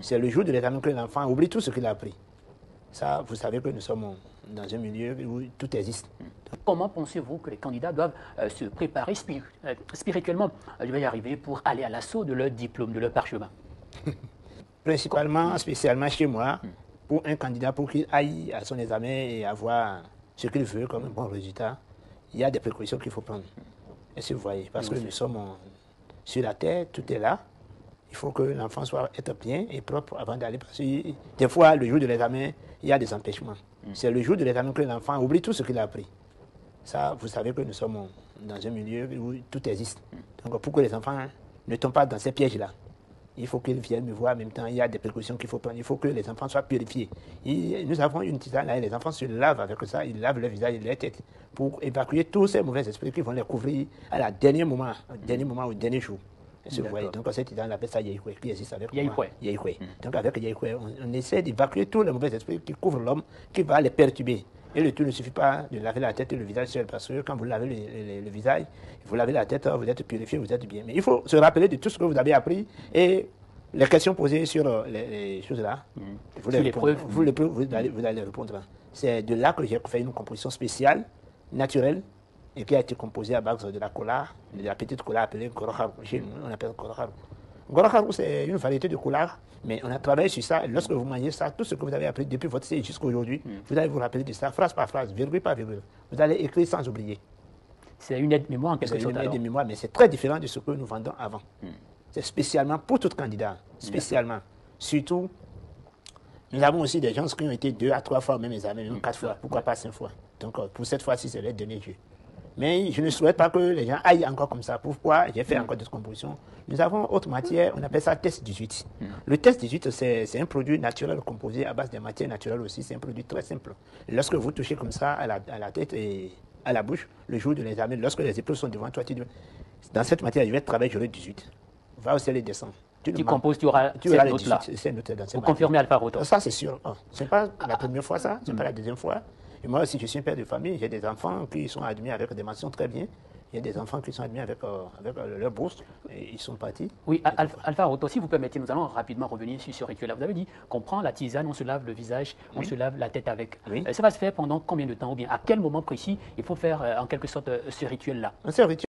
C'est le jour de l'examen que l'enfant oublie tout ce qu'il a appris. Ça, vous savez que nous sommes dans un milieu où tout existe. Comment pensez-vous que les candidats doivent se préparer spirituellement, je vais y arriver, pour aller à l'assaut de leur diplôme, de leur parchemin? Principalement, spécialement chez moi, pour un candidat, pour qu'il aille à son examen et avoir ce qu'il veut comme un bon résultat, il y a des précautions qu'il faut prendre. Est-ce que vous voyez? Parce que nous sommes sur la terre, tout est là. Il faut que l'enfant soit être bien et propre avant d'aller. Parce que des fois, le jour de l'examen, il y a des empêchements. C'est le jour de l'examen que l'enfant oublie tout ce qu'il a appris. Ça, vous savez que nous sommes dans un milieu où tout existe. Donc, pour que les enfants ne tombent pas dans ces pièges-là, il faut qu'ils viennent me voir en même temps. Il y a des précautions qu'il faut prendre. Il faut que les enfants soient purifiés. Nous avons une tisane là et les enfants se lavent avec ça. Ils lavent leur visage et leur tête pour évacuer tous ces mauvais esprits qui vont les couvrir à la dernier moment, au dernier jour. Vous voyez. Donc, cette tisane, on appelle ça Yaïkoué, qui existe avec moi. Yaïkoué. Donc, avec Yaïkoué, on essaie d'évacuer tous les mauvais esprits qui couvrent l'homme, qui va les perturber. Et le tout ne suffit pas de laver la tête et le visage seul, parce que quand vous lavez le visage, vous lavez la tête, vous êtes purifié, vous êtes bien. Mais il faut se rappeler de tout ce que vous avez appris et les questions posées sur les choses là. Vous allez répondre. C'est de là que j'ai fait une composition spéciale, naturelle, et qui a été composée à base de la cola, de la petite cola appelée Goroharu. Chez nous, on appelle Goroharu. Goroharu, c'est une variété de cola, mais on a travaillé sur ça. Et lorsque vous mangez ça, tout ce que vous avez appris depuis votre CI jusqu'à aujourd'hui, vous allez vous rappeler de ça, phrase par phrase, virgule par virgule. Vous allez écrire sans oublier. C'est une aide-mémoire en quelque sorte. C'est une aide-mémoire, mais c'est très différent de ce que nous vendons avant. C'est spécialement pour tout candidat. Spécialement. Surtout, nous avons aussi des gens qui ont été 2 à 3 fois au même examen, même 4 fois. Pourquoi pas 5 fois? Donc, pour cette fois-ci, c'est le dernier jeu. Mais je ne souhaite pas que les gens aillent encore comme ça. Pourquoi? J'ai fait encore d'autres compositions. Nous avons autre matière, on appelle ça test 18. Le test 18, c'est un produit naturel composé à base de matières naturelles aussi. C'est un produit très simple. Lorsque vous touchez comme ça à la tête et à la bouche, le jour de l'examen, lorsque les épreuves sont devant toi, tu dis, dans cette matière, je vais travailler, j'aurai 18. Va au ciel et descends. Tu composes, tu auras cette note-là. Vous confirmez Alpha Roto? Ça, c'est sûr. Ce n'est pas la première fois, ça. Ce n'est pas la deuxième fois. Et moi aussi, je suis un père de famille. J'ai des enfants qui sont admis avec des mentions très bien. Il y a des enfants qui sont admis avec leur bourse. Et ils sont partis. Oui, Alpha Roto, si vous permettez, nous allons rapidement revenir sur ce rituel-là. Vous avez dit qu'on prend la tisane, on se lave le visage, on se lave la tête avec. Ça va se faire pendant combien de temps? Ou bien à quel moment précis il faut faire en quelque sorte ce rituel-là? Ce rituel